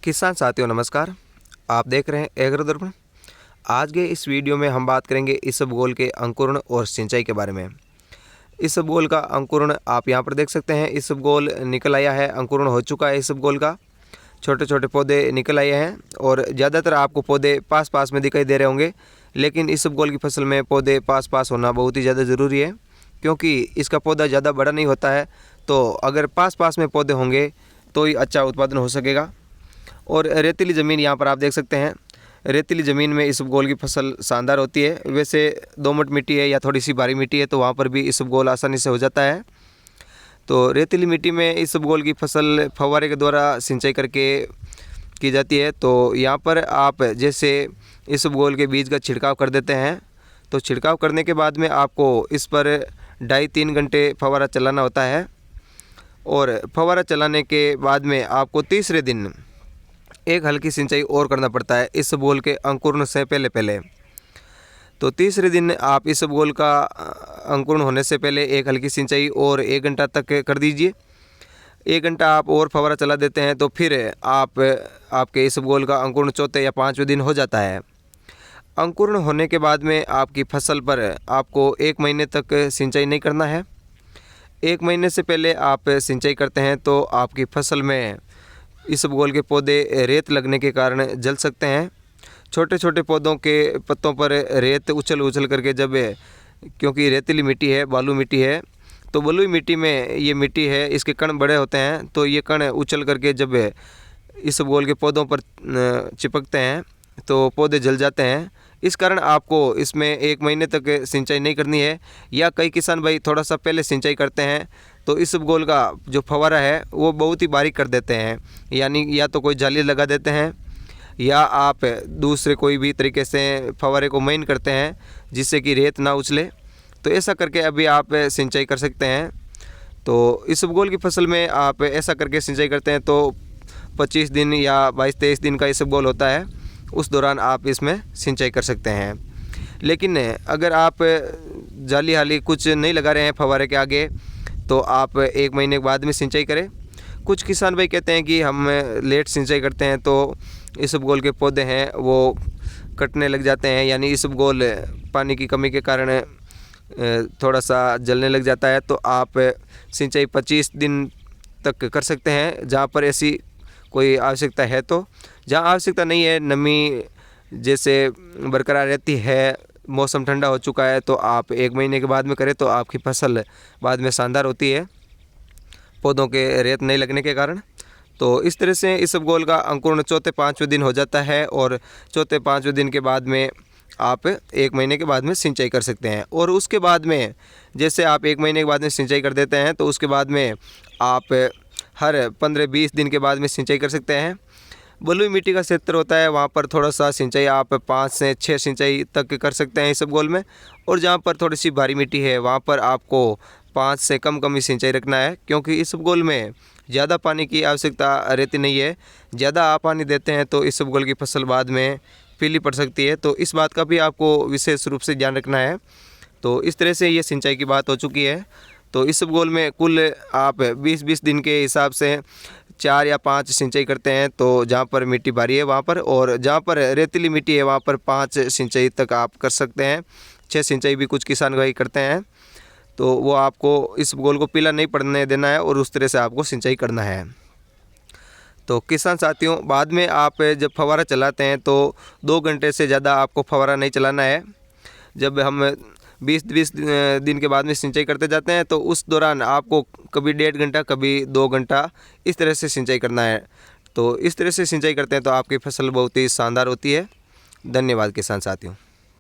किसान साथियों नमस्कार। आप देख रहे हैं एग्रो दर्पण। आज के इस वीडियो में हम बात करेंगे इसबगोल के अंकुरण और सिंचाई के बारे में। इसबगोल का अंकुरण आप यहां पर देख सकते हैं। इसबगोल निकल आया है, अंकुरण हो चुका है इसबगोल का। छोटे छोटे पौधे निकल आए हैं और ज़्यादातर आपको पौधे पास पास में दिखाई दे रहे होंगे, लेकिन इसबगोल की फसल में पौधे पास पास होना बहुत ही ज़्यादा ज़रूरी है, क्योंकि इसका पौधा ज़्यादा बड़ा नहीं होता है। तो अगर पास पास में पौधे होंगे तो ही अच्छा उत्पादन हो सकेगा। और रेतीली ज़मीन यहाँ पर आप देख सकते हैं। रेतीली ज़मीन में इसबगोल की फसल शानदार होती है। वैसे दोमट मिट्टी है या थोड़ी सी भारी मिट्टी है तो वहाँ पर भी इसबगोल आसानी से हो जाता है। तो रेतीली मिट्टी में इसबगोल की फसल फव्वारे के द्वारा सिंचाई करके की जाती है। तो यहाँ पर आप जैसे इसबगोल के बीज का छिड़काव कर देते हैं, तो छिड़काव करने के बाद में आपको इस पर 2.5-3 घंटे फव्वारा चलाना होता है। और फव्वारा चलाने के बाद में आपको तीसरे दिन एक हल्की सिंचाई और करना पड़ता है इसबगोल के अंकुरण से पहले। तो तीसरे दिन आप इसबगोल का अंकुरण होने से पहले एक हल्की सिंचाई और 1 घंटा तक कर दीजिए। 1 घंटा आप और फव्वारा चला देते हैं तो फिर आपके इसबगोल का अंकुरण चौथे या 5वें दिन हो जाता है। अंकुरण होने के बाद में आपकी फसल पर आपको 1 महीने तक सिंचाई नहीं करना है। 1 महीने से पहले आप सिंचाई करते हैं तो आपकी फसल में इसबगोल के पौधे रेत लगने के कारण जल सकते हैं। छोटे छोटे पौधों के पत्तों पर रेत उछल करके क्योंकि रेतीली मिट्टी है, बालू मिट्टी है, तो बलुई मिट्टी में ये मिट्टी है, इसके कण बड़े होते हैं, तो ये कण उछल करके जब इसबगोल के पौधों पर चिपकते हैं तो पौधे जल जाते हैं। इस कारण आपको इसमें 1 महीने तक सिंचाई नहीं करनी है। या कई किसान भाई थोड़ा सा पहले सिंचाई करते हैं तो इसबगोल का जो फव्वारा है वो बहुत ही बारीक कर देते हैं, यानी या तो कोई जाली लगा देते हैं या आप दूसरे कोई भी तरीके से फव्वारे को महीन करते हैं जिससे कि रेत ना उछले। तो ऐसा करके अभी आप सिंचाई कर सकते हैं। तो इसबगोल की फसल में आप ऐसा करके सिंचाई करते हैं तो 25 दिन या 22-23 दिन का इसबगोल होता है, उस दौरान आप इसमें सिंचाई कर सकते हैं। लेकिन अगर आप जाली हाली कुछ नहीं लगा रहे हैं फव्वारे के आगे तो आप 1 महीने के बाद में सिंचाई करें। कुछ किसान भाई कहते हैं कि हम लेट सिंचाई करते हैं तो इसबगोल के पौधे हैं वो कटने लग जाते हैं, यानी इसबगोल पानी की कमी के कारण थोड़ा सा जलने लग जाता है। तो आप सिंचाई 25 दिन तक कर सकते हैं जहाँ पर ऐसी कोई आवश्यकता है। तो जहाँ आवश्यकता नहीं है, नमी जैसे बरकरार रहती है, मौसम ठंडा हो चुका है, तो आप 1 महीने के बाद में करें तो आपकी फसल बाद में शानदार होती है पौधों के रेत नहीं लगने के कारण। तो इस तरह से इसबगोल का अंकुरण चौथे 5वें दिन हो जाता है और चौथे 5वें दिन के बाद में आप 1 महीने के बाद में सिंचाई कर सकते हैं। और उसके बाद में जैसे आप 1 महीने के बाद में सिंचाई कर देते हैं तो उसके बाद में आप हर 15-20 दिन के बाद में सिंचाई कर सकते हैं। बलुई मिट्टी का क्षेत्र होता है, वहाँ पर थोड़ा सा सिंचाई आप 5 से 6 सिंचाई तक कर सकते हैं इसबगोल में। और जहाँ पर थोड़ी सी भारी मिट्टी है वहाँ पर आपको 5 से कम ही सिंचाई रखना है, क्योंकि इसबगोल में ज़्यादा पानी की आवश्यकता रहती नहीं है। ज़्यादा आप पानी देते हैं तो इसबगोल की फसल बाद में पीली पड़ सकती है, तो इस बात का भी आपको विशेष रूप से ध्यान रखना है। तो इस तरह से ये सिंचाई की बात हो चुकी है। तो इसबगोल में कुल आप 20-20 दिन के हिसाब से 4 या 5 सिंचाई करते हैं, तो जहाँ पर मिट्टी भारी है वहाँ पर, और जहाँ पर रेतीली मिट्टी है वहाँ पर 5 सिंचाई तक आप कर सकते हैं। 6 सिंचाई भी कुछ किसान भाई करते हैं। तो वो आपको इसबगोल को पीला नहीं पड़ने देना है और उस तरह से आपको सिंचाई करना है। तो किसान साथियों, बाद में आप जब फव्वारा चलाते हैं तो 2 घंटे से ज़्यादा आपको फव्वारा नहीं चलाना है। जब हम 20-20 दिन के बाद में सिंचाई करते जाते हैं तो उस दौरान आपको कभी 1.5 घंटा कभी 2 घंटा इस तरह से सिंचाई करना है। तो इस तरह से सिंचाई करते हैं तो आपकी फसल बहुत ही शानदार होती है। धन्यवाद किसान साथियों।